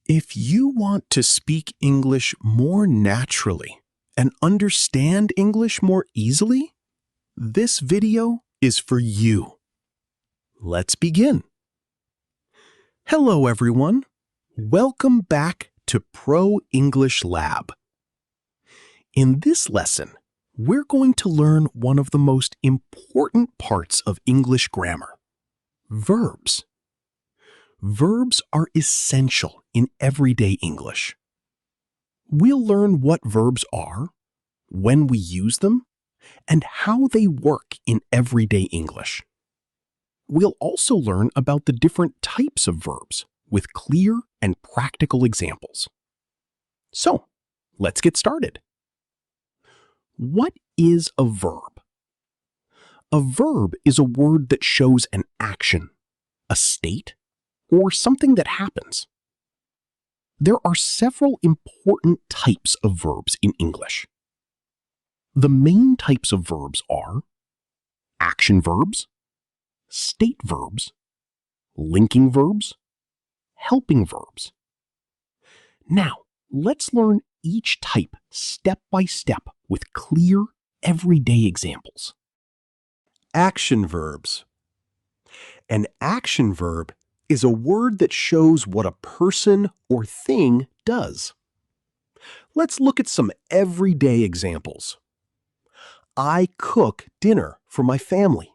If you want to speak English more naturally and understand English more easily, this video is for you. Let's begin. Hello, everyone. Welcome back to Pro English Lab. In this lesson, we're going to learn one of the most important parts of English grammar, verbs. Verbs are essential in everyday English. We'll learn what verbs are, when we use them, and how they work in everyday English. We'll also learn about the different types of verbs with clear and practical examples. So, let's get started. What is a verb? A verb is a word that shows an action, a state, or something that happens. There are several important types of verbs in English. The main types of verbs are action verbs, state verbs, linking verbs, helping verbs. Now, let's learn each type step by step with clear, everyday examples. Action verbs. An action verb is a word that shows what a person or thing does. Let's look at some everyday examples. I cook dinner for my family.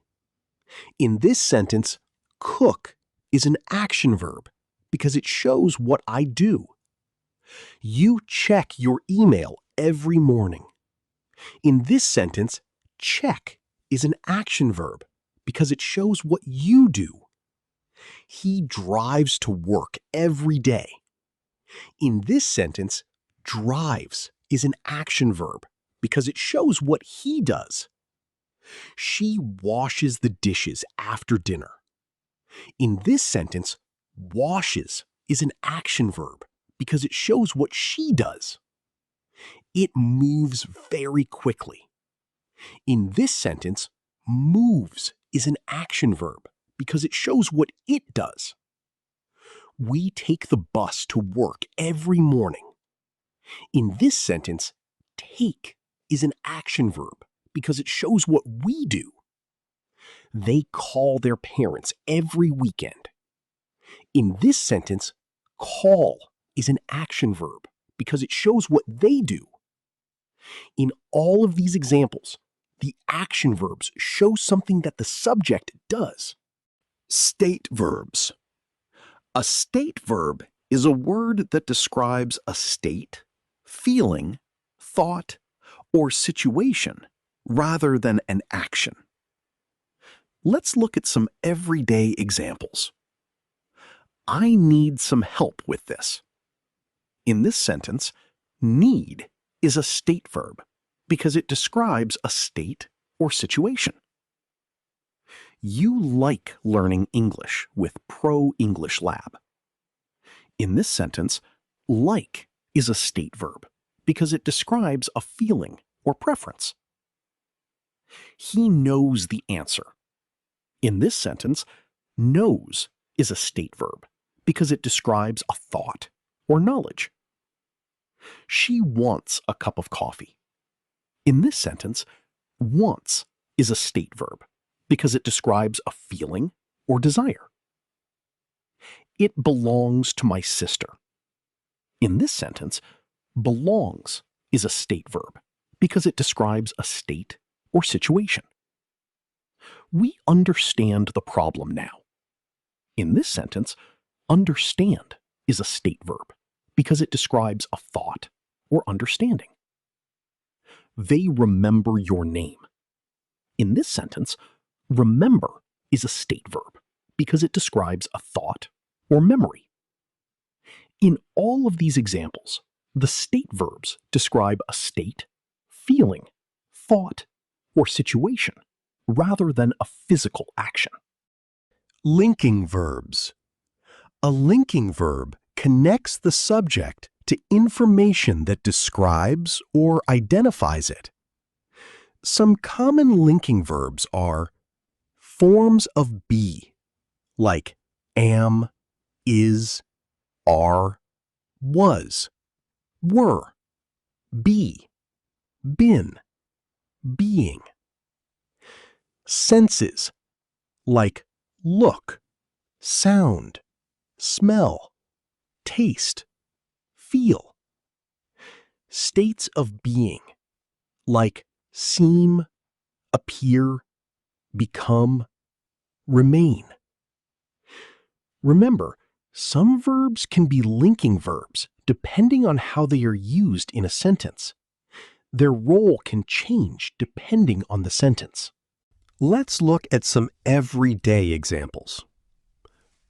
In this sentence, cook is an action verb because it shows what I do. You check your email every morning. In this sentence, check is an action verb because it shows what you do. He drives to work every day. In this sentence, drives is an action verb because it shows what he does. She washes the dishes after dinner. In this sentence, washes is an action verb because it shows what she does. It moves very quickly. In this sentence, moves is an action verb because it shows what it does. We take the bus to work every morning. In this sentence, take is an action verb because it shows what we do. They call their parents every weekend. In this sentence, call is an action verb because it shows what they do. In all of these examples, the action verbs show something that the subject does. State verbs. A state verb is a word that describes a state, feeling, thought, or situation rather than an action. Let's look at some everyday examples. I need some help with this. In this sentence, need is a state verb because it describes a state or situation. You like learning English with Pro English Lab. In this sentence, like is a state verb because it describes a feeling or preference. He knows the answer. In this sentence, knows is a state verb because it describes a thought or knowledge. She wants a cup of coffee. In this sentence, wants is a state verb because it describes a feeling or desire. It belongs to my sister. In this sentence, belongs is a state verb because it describes a state or situation. We understand the problem now. In this sentence, understand is a state verb because it describes a thought or understanding. They remember your name. In this sentence, remember is a state verb because it describes a thought or memory. In all of these examples, the state verbs describe a state, feeling, thought, or situation rather than a physical action. Linking verbs. A linking verb connects the subject to information that describes or identifies it. Some common linking verbs are forms of be, like am, is, are, was, were, be, been, being. Senses like look, sound, smell, taste, feel. States of being like seem, appear, become, remain. Remember, some verbs can be linking verbs depending on how they are used in a sentence. Their role can change depending on the sentence. Let's look at some everyday examples.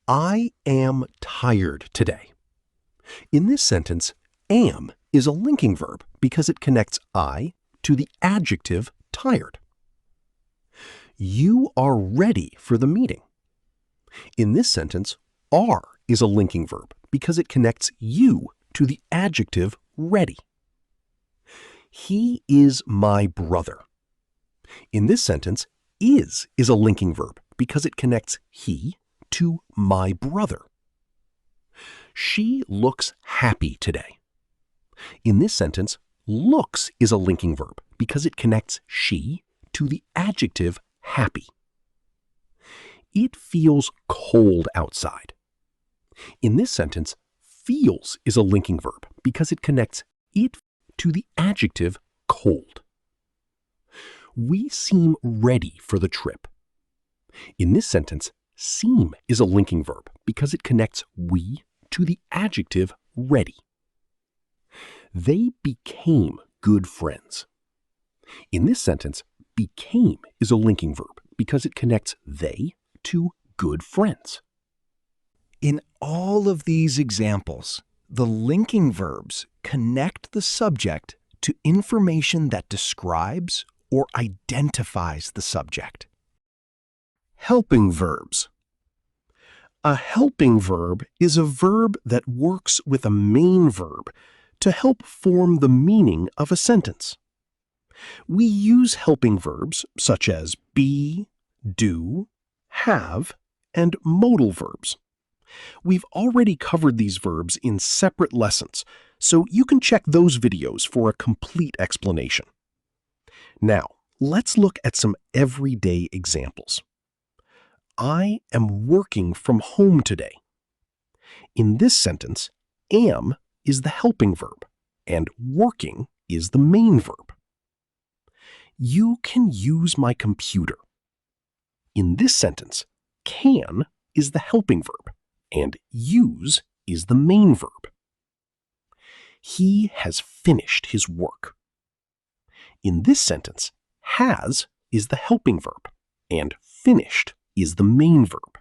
I am tired today. In this sentence, am is a linking verb because it connects I to the adjective tired. You are ready for the meeting. In this sentence, are is a linking verb because it connects you to the adjective ready. He is my brother. In this sentence, is a linking verb because it connects he to my brother. She looks happy today. In this sentence, looks is a linking verb because it connects she to the adjective happy. It feels cold outside. In this sentence, feels is a linking verb because it connects it to the adjective cold. We seem ready for the trip. In this sentence, seem is a linking verb because it connects we to the adjective ready. They became good friends. In this sentence, became is a linking verb because it connects they to good friends. In all of these examples, the linking verbs connect the subject to information that describes or identifies the subject. Helping verbs. A helping verb is a verb that works with a main verb to help form the meaning of a sentence. We use helping verbs such as be, do, have, and modal verbs. We've already covered these verbs in separate lessons, so you can check those videos for a complete explanation. Now, let's look at some everyday examples. I am working from home today. In this sentence, am is the helping verb, and working is the main verb. You can use my computer. In this sentence, can is the helping verb, and use is the main verb. He has finished his work. In this sentence, has is the helping verb, and finished is the main verb.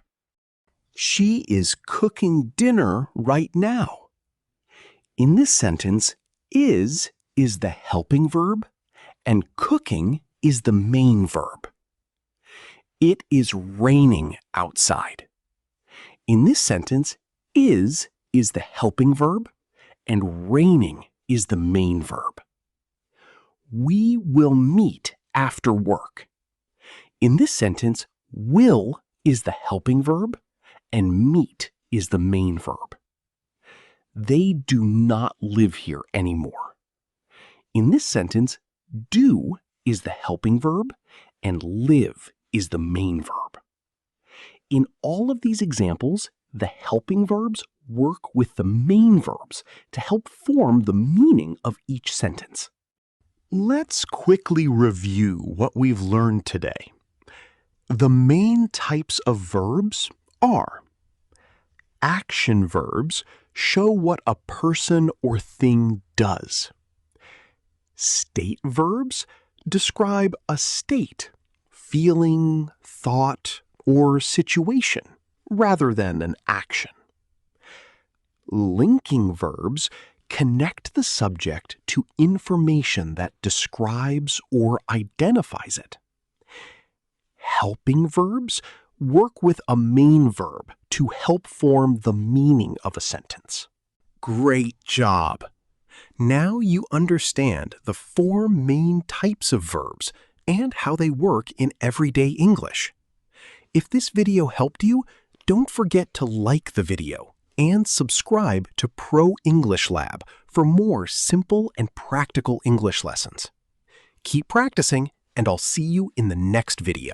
She is cooking dinner right now. In this sentence, is the helping verb, and cooking is the main verb. It is raining outside. In this sentence, is the helping verb, and raining is the main verb. We will meet after work. In this sentence, will is the helping verb, and meet is the main verb. They do not live here anymore. In this sentence, do is the helping verb, and live is the main verb. In all of these examples, the helping verbs work with the main verbs to help form the meaning of each sentence. Let's quickly review what we've learned today. The main types of verbs are: action verbs show what a person or thing does. State verbs describe a state, feeling, thought, or situation rather than an action. Linking verbs connect the subject to information that describes or identifies it. Helping verbs work with a main verb to help form the meaning of a sentence. Great job! Now you understand the 4 main types of verbs and how they work in everyday English. If this video helped you, don't forget to like the video and subscribe to Pro English Lab for more simple and practical English lessons. Keep practicing, and I'll see you in the next video.